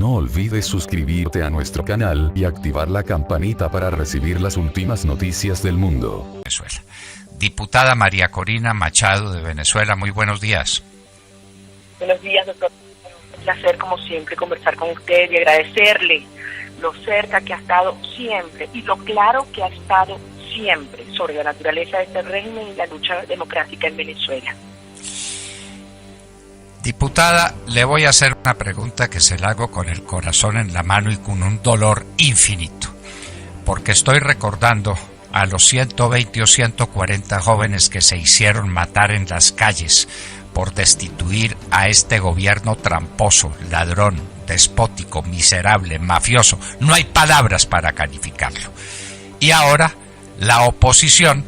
No olvides suscribirte a nuestro canal y activar la campanita para recibir las últimas noticias del mundo. Venezuela. Diputada María Corina Machado de Venezuela, muy buenos días. Buenos días, doctor. Un placer, como siempre, conversar con usted y agradecerle lo cerca que ha estado siempre y lo claro que ha estado siempre sobre la naturaleza de este régimen y la lucha democrática en Venezuela. Diputada, le voy a hacer una pregunta que se la hago con el corazón en la mano y con un dolor infinito, porque estoy recordando a los 120 o 140 jóvenes que se hicieron matar en las calles por destituir a este gobierno tramposo, ladrón, despótico, miserable, mafioso. No hay palabras para calificarlo. Y ahora la oposición,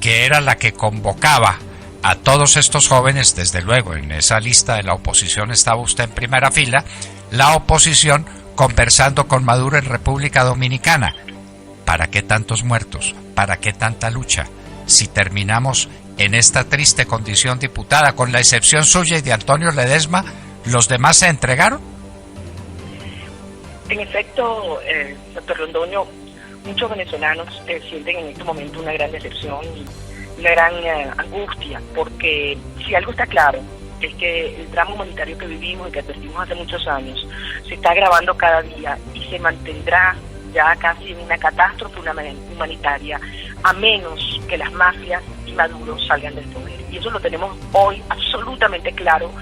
que era la que convocaba a todos estos jóvenes, desde luego en esa lista de la oposición estaba usted en primera fila, la oposición conversando con Maduro en República Dominicana. ¿Para qué tantos muertos? ¿Para qué tanta lucha? Si terminamos en esta triste condición, diputada, con la excepción suya y de Antonio Ledesma, ¿los demás se entregaron? En efecto, doctor Londoño, muchos venezolanos sienten en este momento una gran decepción y una gran angustia, porque si algo está claro es que el drama humanitario que vivimos y que advertimos hace muchos años se está agravando cada día y se mantendrá ya casi en una catástrofe humanitaria, a menos que las mafias y Maduro salgan del poder. Y eso lo tenemos hoy absolutamente claro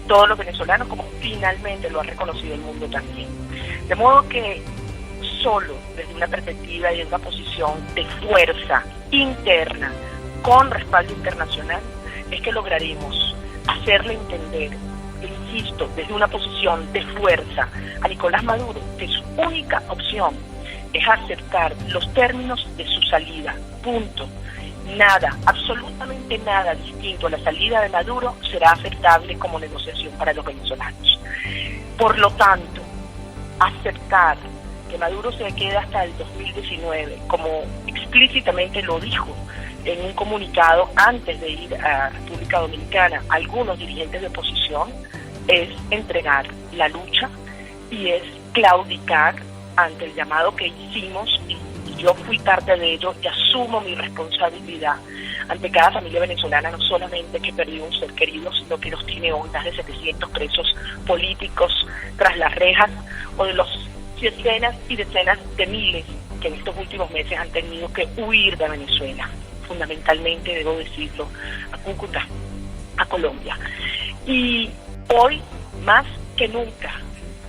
todos los venezolanos, como finalmente lo ha reconocido el mundo también. De modo que solo desde una perspectiva y desde una posición de fuerza interna, con respaldo internacional, es que lograremos hacerle entender, insisto, desde una posición de fuerza a Nicolás Maduro, que su única opción es aceptar los términos de su salida, punto. Nada, absolutamente nada distinto a la salida de Maduro será aceptable como negociación para los venezolanos. Por lo tanto, aceptar que Maduro se quede hasta el 2019, como explícitamente lo dijo en un comunicado antes de ir a República Dominicana algunos dirigentes de oposición, es entregar la lucha y es claudicar ante el llamado que hicimos, y yo fui parte de ello y asumo mi responsabilidad ante cada familia venezolana, no solamente que perdió un ser querido, sino que los tiene hoy más de 700 presos políticos tras las rejas, o de los decenas y decenas de miles que en estos últimos meses han tenido que huir de Venezuela, fundamentalmente, debo decirlo, a Cúcuta, a Colombia. Y hoy, más que nunca,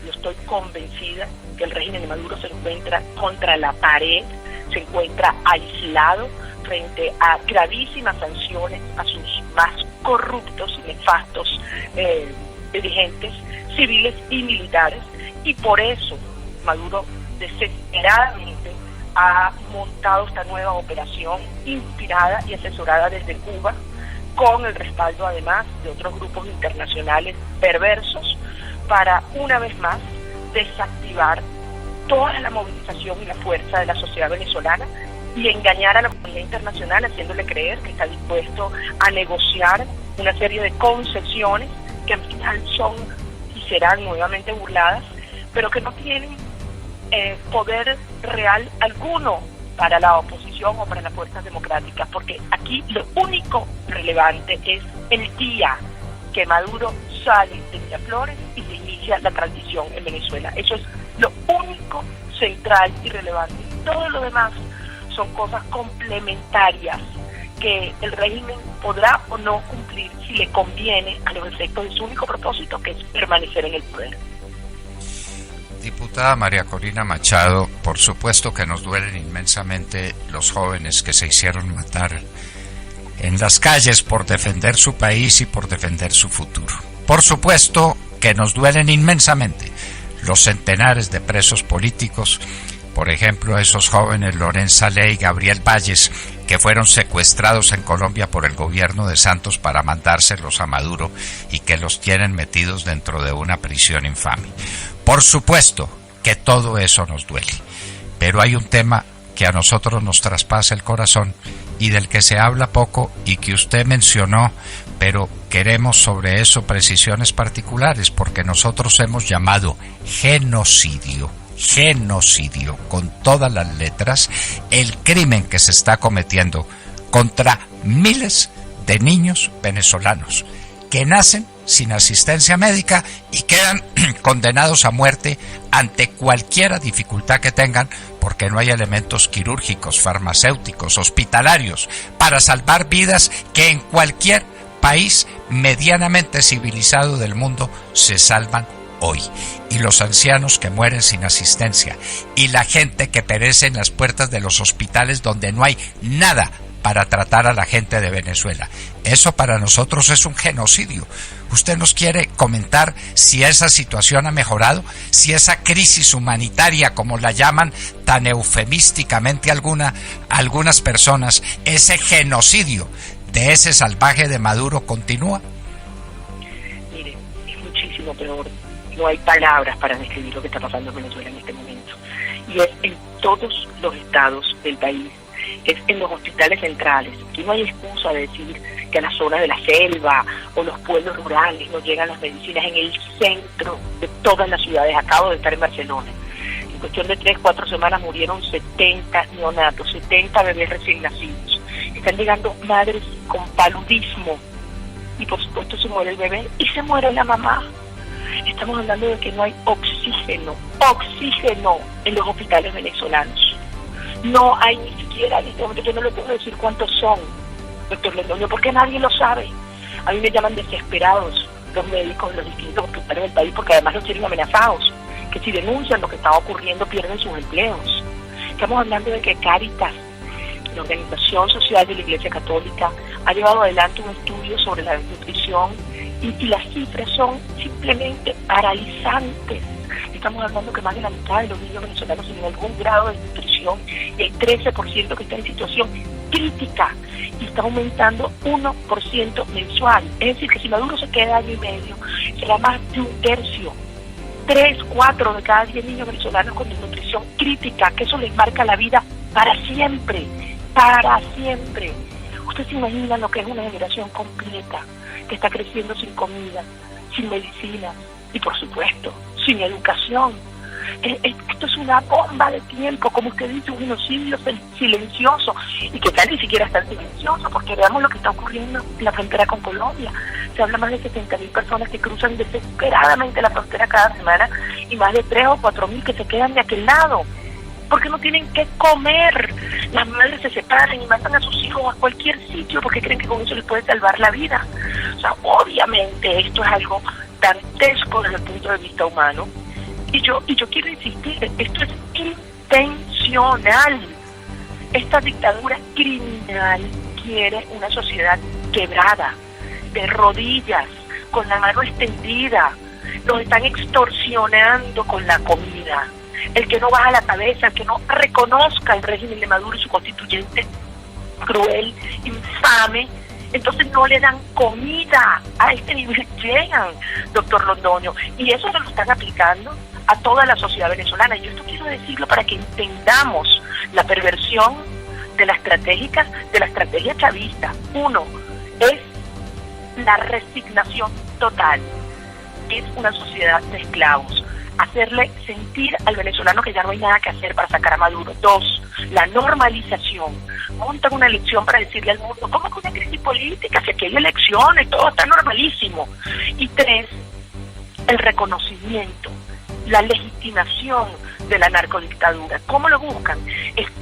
yo estoy convencida que el régimen de Maduro se encuentra contra la pared, se encuentra aislado frente a gravísimas sanciones a sus más corruptos y nefastos dirigentes civiles y militares, y por eso Maduro desesperadamente ha montado esta nueva operación inspirada y asesorada desde Cuba, con el respaldo además de otros grupos internacionales perversos, para una vez más desactivar toda la movilización y la fuerza de la sociedad venezolana y engañar a la comunidad internacional, haciéndole creer que está dispuesto a negociar una serie de concesiones que al final son y serán nuevamente burladas, pero que no tienen poder real alguno para la oposición o para las fuerzas democráticas, porque aquí lo único relevante es el día que Maduro sale de Miraflores y se inicia la transición en Venezuela. Eso es lo único central y relevante. Todo lo demás son cosas complementarias que el régimen podrá o no cumplir si le conviene a los efectos de su único propósito, que es permanecer en el poder. Diputada María Corina Machado, por supuesto que nos duelen inmensamente los jóvenes que se hicieron matar en las calles por defender su país y por defender su futuro. Por supuesto que nos duelen inmensamente los centenares de presos políticos, por ejemplo, esos jóvenes Lorenza Ley y Gabriel Valles, que fueron secuestrados en Colombia por el gobierno de Santos para mandárselos a Maduro y que los tienen metidos dentro de una prisión infame. Por supuesto que todo eso nos duele, pero hay un tema que a nosotros nos traspasa el corazón y del que se habla poco y que usted mencionó pero queremos sobre eso precisiones particulares, porque nosotros hemos llamado genocidio con todas las letras el crimen que se está cometiendo contra miles de niños venezolanos que nacen sin asistencia médica y quedan condenados a muerte ante cualquier dificultad que tengan, porque no hay elementos quirúrgicos, farmacéuticos, hospitalarios para salvar vidas que en cualquier país medianamente civilizado del mundo se salvan hoy. Y los ancianos que mueren sin asistencia y la gente que perece en las puertas de los hospitales donde no hay nada para tratar a la gente de Venezuela. Eso para nosotros es un genocidio. ¿Usted nos quiere comentar si esa situación ha mejorado? Si esa crisis humanitaria, como la llaman tan eufemísticamente algunas personas, ese genocidio de ese salvaje de Maduro continúa? Mire, es muchísimo peor. No hay palabras para describir lo que está pasando en Venezuela en este momento. Y es en todos los estados del país. Es en los hospitales centrales. Aquí no hay excusa de decir que a la zona de la selva o los pueblos rurales no llegan las medicinas. En el centro de todas las ciudades. Acabo de estar en Barcelona. En cuestión de 3-4 semanas murieron 70 neonatos, 70 bebés recién nacidos. Están llegando madres con paludismo y por supuesto se muere el bebé y se muere la mamá. Estamos hablando de que no hay oxígeno en los hospitales venezolanos. No hay ni siquiera, en este momento yo no le puedo decir cuántos son, doctor Londoño, porque nadie lo sabe. A mí me llaman desesperados los médicos en los distintos hospitales del país, porque además los tienen amenazados, que si denuncian lo que está ocurriendo pierden sus empleos. Estamos hablando de que Cáritas, la organización social de la Iglesia Católica, ha llevado adelante un estudio sobre la desnutrición y las cifras son simplemente paralizantes. Estamos hablando que más de la mitad de los niños venezolanos tienen algún grado de nutrición y el 13% que está en situación crítica y está aumentando 1% mensual. Es decir, que si Maduro se queda año y medio, será más de 1/3. 3-4 de cada 10 niños venezolanos con desnutrición crítica, que eso les marca la vida para siempre, para siempre. Usted se imagina lo que es una generación completa que está creciendo sin comida, sin medicina y por supuesto sin educación. Esto es una bomba de tiempo, como usted dice, un genocidio silencioso, y que tal ni siquiera es tan silencioso, porque veamos lo que está ocurriendo en la frontera con Colombia. Se habla más de 70.000 personas que cruzan desesperadamente la frontera cada semana y más de 3 o 4.000 que se quedan de aquel lado porque no tienen que comer. Las madres se separan y mandan a sus hijos a cualquier sitio porque creen que con eso les puede salvar la vida. O sea, obviamente esto es algo dantesco desde el punto de vista humano. Y yo quiero insistir, esto es intencional. Esta dictadura criminal quiere una sociedad quebrada, de rodillas, con la mano extendida. Los están extorsionando con la comida. El que no baja la cabeza, el que no reconozca el régimen de Maduro y su constituyente cruel, infame, entonces no le dan comida. A este nivel llegan, doctor Londoño, y eso se lo están aplicando a toda la sociedad venezolana. Y yo esto quiero decirlo para que entendamos la perversión de la estrategia chavista. Uno, es la resignación total. Es una sociedad de esclavos. Hacerle sentir al venezolano que ya no hay nada que hacer para sacar a Maduro. 2, la normalización. Montan una elección para decirle al mundo, ¿cómo que una crisis política? Si aquí hay elecciones, todo está normalísimo. Y 3, el reconocimiento, la legitimación de la narcodictadura. ¿Cómo lo buscan?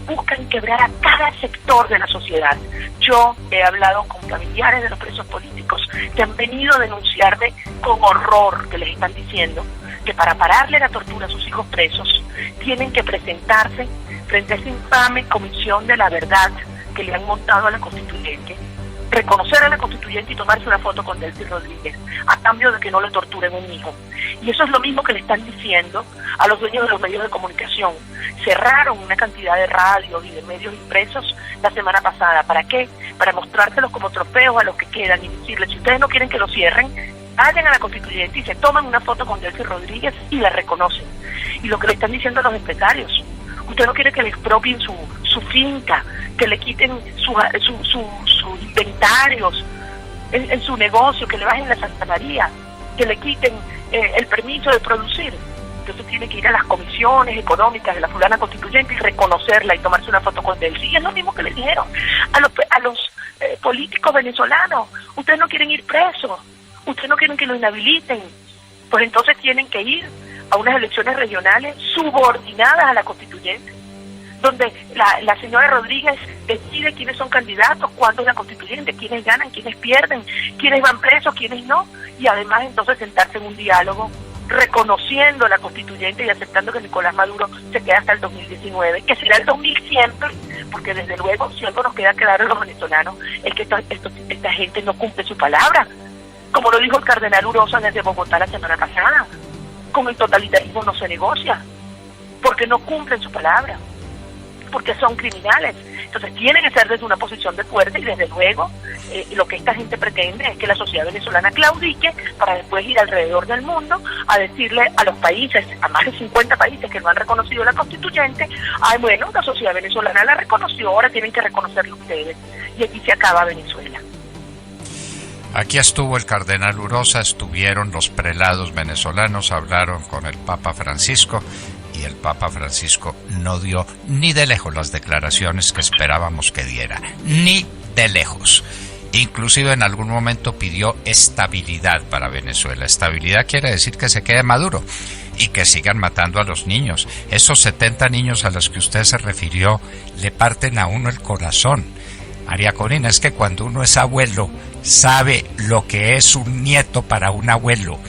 Buscan quebrar a cada sector de la sociedad. Yo he hablado con familiares de los presos políticos que han venido a denunciarme con horror, que les están diciendo que para pararle la tortura a sus hijos presos tienen que presentarse frente a esa infame comisión de la verdad que le han montado a la constituyente, reconocer a la constituyente y tomarse una foto con Delcy Rodríguez a cambio de que no le torturen un hijo. Y eso es lo mismo que le están diciendo a los dueños de los medios de comunicación. Cerraron una cantidad de radios y de medios impresos la semana pasada. ¿Para qué? Para mostrárselos como trofeos a los que quedan y decirles, si ustedes no quieren que lo cierren, vayan a la constituyente y se toman una foto con Delcy Rodríguez y la reconocen. Y lo que le están diciendo a los empresarios, usted no quiere que le expropien su finca, que le quiten sus inventarios, en su negocio, que le bajen la Santa María, que le quiten el permiso de producir. Entonces tiene que ir a las comisiones económicas de la fulana constituyente y reconocerla y tomarse una foto con él. Sí, es lo mismo que le dijeron a los políticos venezolanos. Ustedes no quieren ir presos, ustedes no quieren que lo inhabiliten, pues entonces tienen que ir a unas elecciones regionales subordinadas a la constituyente, donde la señora Rodríguez decide quiénes son candidatos, cuándo es la constituyente, quiénes ganan, quiénes pierden, quiénes van presos, quiénes no, y además entonces sentarse en un diálogo reconociendo la constituyente y aceptando que Nicolás Maduro se queda hasta el 2019, que será el 2000 siempre, porque desde luego siempre nos queda claro a los venezolanos es que esta gente no cumple su palabra, como lo dijo el cardenal Urosa desde Bogotá la semana pasada. Con el totalitarismo no se negocia, porque no cumplen su palabra, porque son criminales. Entonces tiene que ser desde una posición de fuerza y desde luego lo que esta gente pretende es que la sociedad venezolana claudique para después ir alrededor del mundo a decirle a los países, a más de 50 países que no han reconocido la constituyente, ay bueno, la sociedad venezolana la reconoció, ahora tienen que reconocerlo ustedes. Y aquí se acaba Venezuela. Aquí estuvo el cardenal Urosa, estuvieron los prelados venezolanos, hablaron con el Papa Francisco y el Papa Francisco no dio ni de lejos las declaraciones que esperábamos que diera, ni de lejos. Inclusive en algún momento pidió estabilidad para Venezuela. Estabilidad quiere decir que se quede Maduro y que sigan matando a los niños. Esos 70 niños a los que usted se refirió le parten a uno el corazón. María Corina, es que cuando uno es abuelo sabe lo que es un nieto para un abuelo.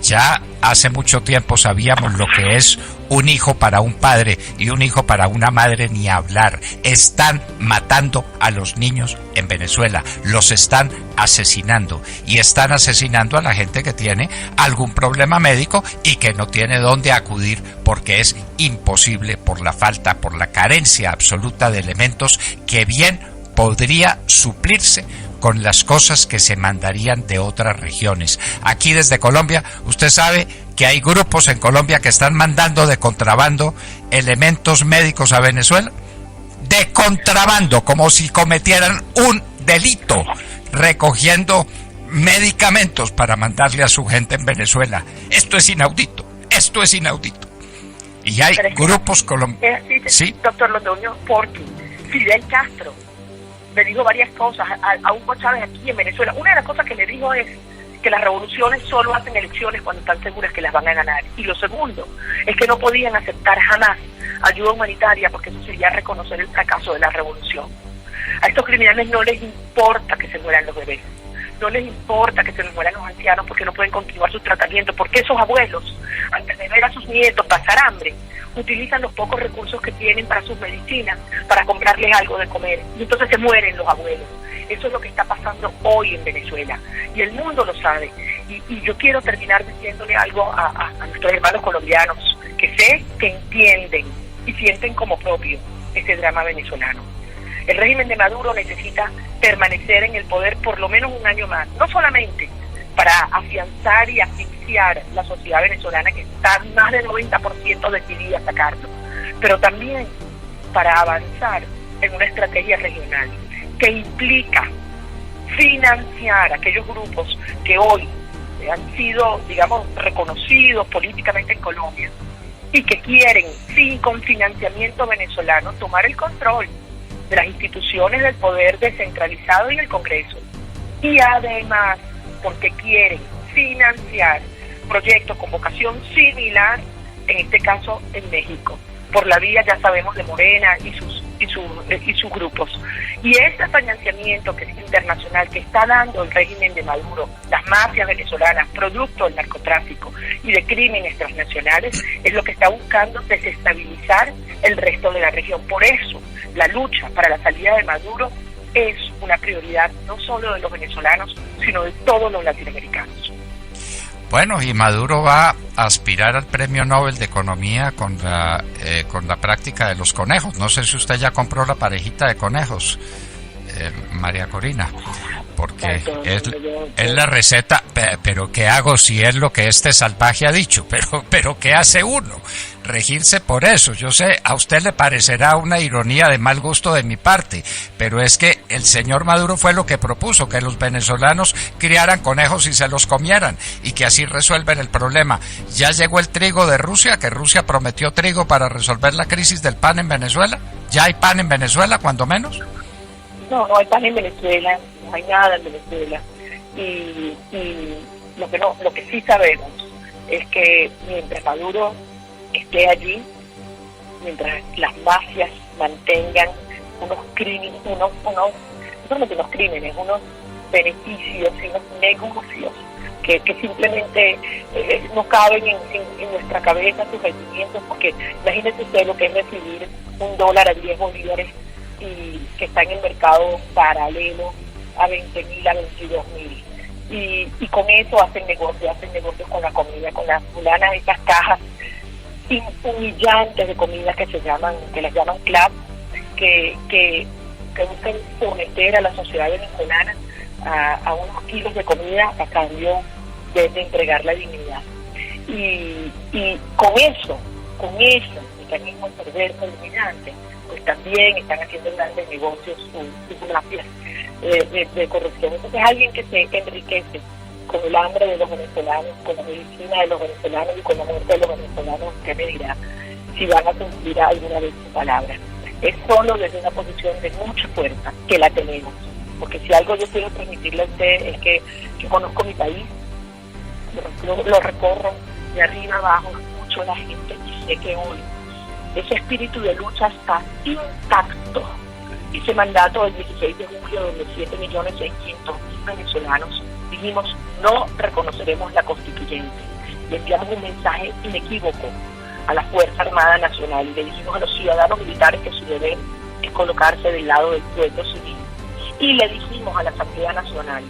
Ya hace mucho tiempo sabíamos lo que es un hijo para un padre y un hijo para una madre, ni hablar. Están matando a los niños en Venezuela, los están asesinando y están asesinando a la gente que tiene algún problema médico y que no tiene dónde acudir porque es imposible por la falta, por la carencia absoluta de elementos que bien podría suplirse con las cosas que se mandarían de otras regiones. Aquí desde Colombia, usted sabe que hay grupos en Colombia que están mandando de contrabando elementos médicos a Venezuela. De contrabando, como si cometieran un delito, recogiendo medicamentos para mandarle a su gente en Venezuela. Esto es inaudito, esto es inaudito. Y hay grupos colombianos. Sí, doctor Londoño, porque Fidel Castro le dijo varias cosas a Hugo Chávez aquí en Venezuela. Una de las cosas que le dijo es que las revoluciones solo hacen elecciones cuando están seguras que las van a ganar. Y lo segundo es que no podían aceptar jamás ayuda humanitaria porque eso sería reconocer el fracaso de la revolución. A estos criminales no les importa que se mueran los bebés, no les importa que se les mueran los ancianos porque no pueden continuar su tratamiento, porque esos abuelos, antes de ver a sus nietos pasar hambre, utilizan los pocos recursos que tienen para sus medicinas, para comprarles algo de comer, y entonces se mueren los abuelos. Eso es lo que está pasando hoy en Venezuela, y el mundo lo sabe. Y yo quiero terminar diciéndole algo a nuestros hermanos colombianos, que sé que entienden y sienten como propio este drama venezolano. El régimen de Maduro necesita permanecer en el poder por lo menos un año más, no solamente para afianzar y asfixiar la sociedad venezolana, que está más del 90% decidida a sacarlo, pero también para avanzar en una estrategia regional que implica financiar a aquellos grupos que hoy han sido, digamos, reconocidos políticamente en Colombia y que quieren, con financiamiento venezolano, tomar el control de las instituciones del poder descentralizado y el Congreso. Y además, porque quieren financiar proyectos con vocación similar, en este caso en México, por la vía, ya sabemos, de Morena y sus grupos. Y este financiamiento que es internacional, que está dando el régimen de Maduro, las mafias venezolanas, producto del narcotráfico y de crímenes transnacionales, es lo que está buscando desestabilizar el resto de la región. Por eso, la lucha para la salida de Maduro es una prioridad no solo de los venezolanos, sino de todos los latinoamericanos. Bueno, y Maduro va a aspirar al Premio Nobel de Economía con la práctica de los conejos. No sé si usted ya compró la parejita de conejos, María Corina, porque es la receta. Pero ¿qué hago si es lo que este salvaje ha dicho? Pero ¿qué hace uno? regirse por eso. Yo sé, a usted le parecerá una ironía de mal gusto de mi parte, pero es que el señor Maduro fue lo que propuso, que los venezolanos criaran conejos y se los comieran, y que así resuelven el problema. Ya llegó el trigo de Rusia, que Rusia prometió trigo para resolver la crisis del pan en Venezuela. ¿Ya hay pan en Venezuela, cuando menos? No, no hay pan en Venezuela, no hay nada en Venezuela. Y lo que sí sabemos es que mientras Maduro esté allí, mientras las mafias mantengan unos crímenes, no solamente unos crímenes, unos beneficios y unos negocios que simplemente no caben en nuestra cabeza, sus sentimientos, porque imagínense usted lo que es recibir $1 a 10 bolívares y que está en el mercado paralelo a 20.000, a 22.000. Y con eso hacen negocios con la comida, con las fulanas, esas cajas humillantes de comida que las llaman club, que buscan someter a la sociedad venezolana a unos kilos de comida a cambio de entregar la dignidad. Y con eso, mecanismos perversos, dominantes, pues también están haciendo grandes negocios sus mafias de corrupción. Entonces alguien que se enriquece con el hambre de los venezolanos, con la medicina de los venezolanos y con la muerte de los venezolanos, ¿qué me dirá si van a cumplir alguna vez su palabra? Es solo desde una posición de mucha fuerza que la tenemos, porque si algo yo quiero transmitirle a usted es que yo conozco mi país, lo recorro de arriba abajo, escucho a la gente y sé que hoy ese espíritu de lucha está intacto. Ese mandato del 16 de julio, donde 7.600.000 venezolanos dijimos no reconoceremos la constituyente, le enviamos un mensaje inequívoco a la Fuerza Armada Nacional y le dijimos a los ciudadanos militares que su deber es colocarse del lado del pueblo civil, y le dijimos a la Asamblea Nacional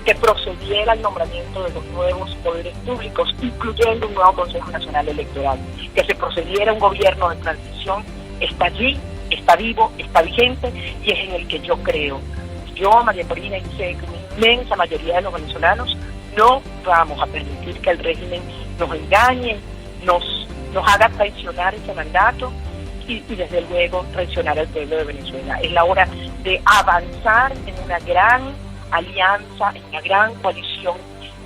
que procediera al nombramiento de los nuevos poderes públicos, incluyendo un nuevo Consejo Nacional Electoral, que se procediera a un gobierno de transición. Está allí, está vivo, está vigente, y es en el que yo creo. Yo, María Corina, y sé que una inmensa mayoría de los venezolanos no vamos a permitir que el régimen nos engañe, nos haga traicionar ese mandato y desde luego traicionar al pueblo de Venezuela. Es la hora de avanzar en una gran alianza, en una gran coalición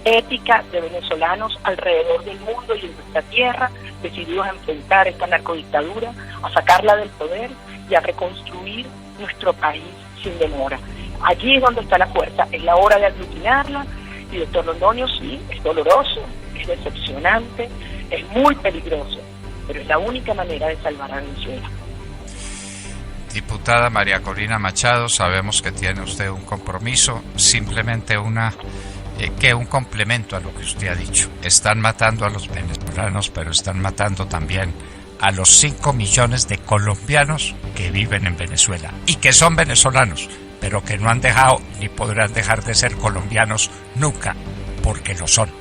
ética de venezolanos alrededor del mundo y en nuestra tierra, decididos a enfrentar esta narcodictadura, a sacarla del poder y a reconstruir nuestro país sin demora. Allí es donde está la fuerza, es la hora de aglutinarla. Y doctor Londoño, sí, es doloroso, es decepcionante, es muy peligroso, pero es la única manera de salvar a Venezuela. Diputada María Corina Machado, sabemos que tiene usted un compromiso, simplemente un complemento a lo que usted ha dicho. Están matando a los venezolanos, pero están matando también a los 5 millones de colombianos que viven en Venezuela y que son venezolanos, pero que no han dejado ni podrán dejar de ser colombianos nunca, porque lo son.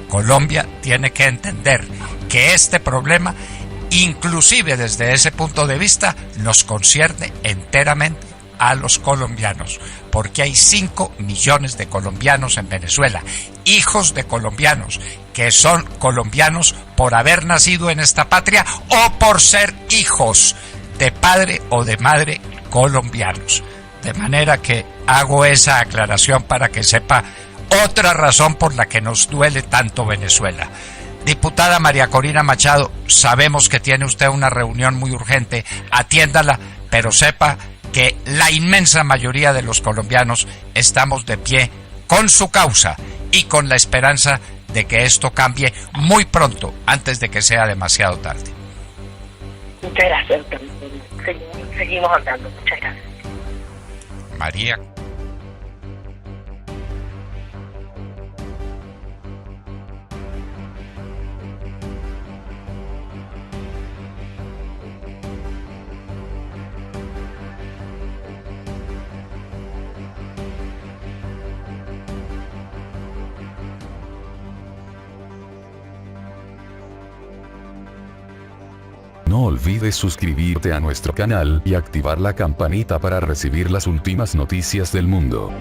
Colombia tiene que entender que este problema, inclusive desde ese punto de vista, nos concierne enteramente a los colombianos, porque hay 5 millones de colombianos en Venezuela, hijos de colombianos, que son colombinos por haber nacido en esta patria o por ser hijos de padre o de madre colombianos. De manera que hago esa aclaración para que sepa otra razón por la que nos duele tanto Venezuela. Diputada María Corina Machado, sabemos que tiene usted una reunión muy urgente, atiéndala, pero sepa que la inmensa mayoría de los colombianos estamos de pie con su causa y con la esperanza de que esto cambie muy pronto, antes de que sea demasiado tarde. Muchas gracias, doctor. Seguimos hablando. Muchas gracias. María. No olvides suscribirte a nuestro canal y activar la campanita para recibir las últimas noticias del mundo.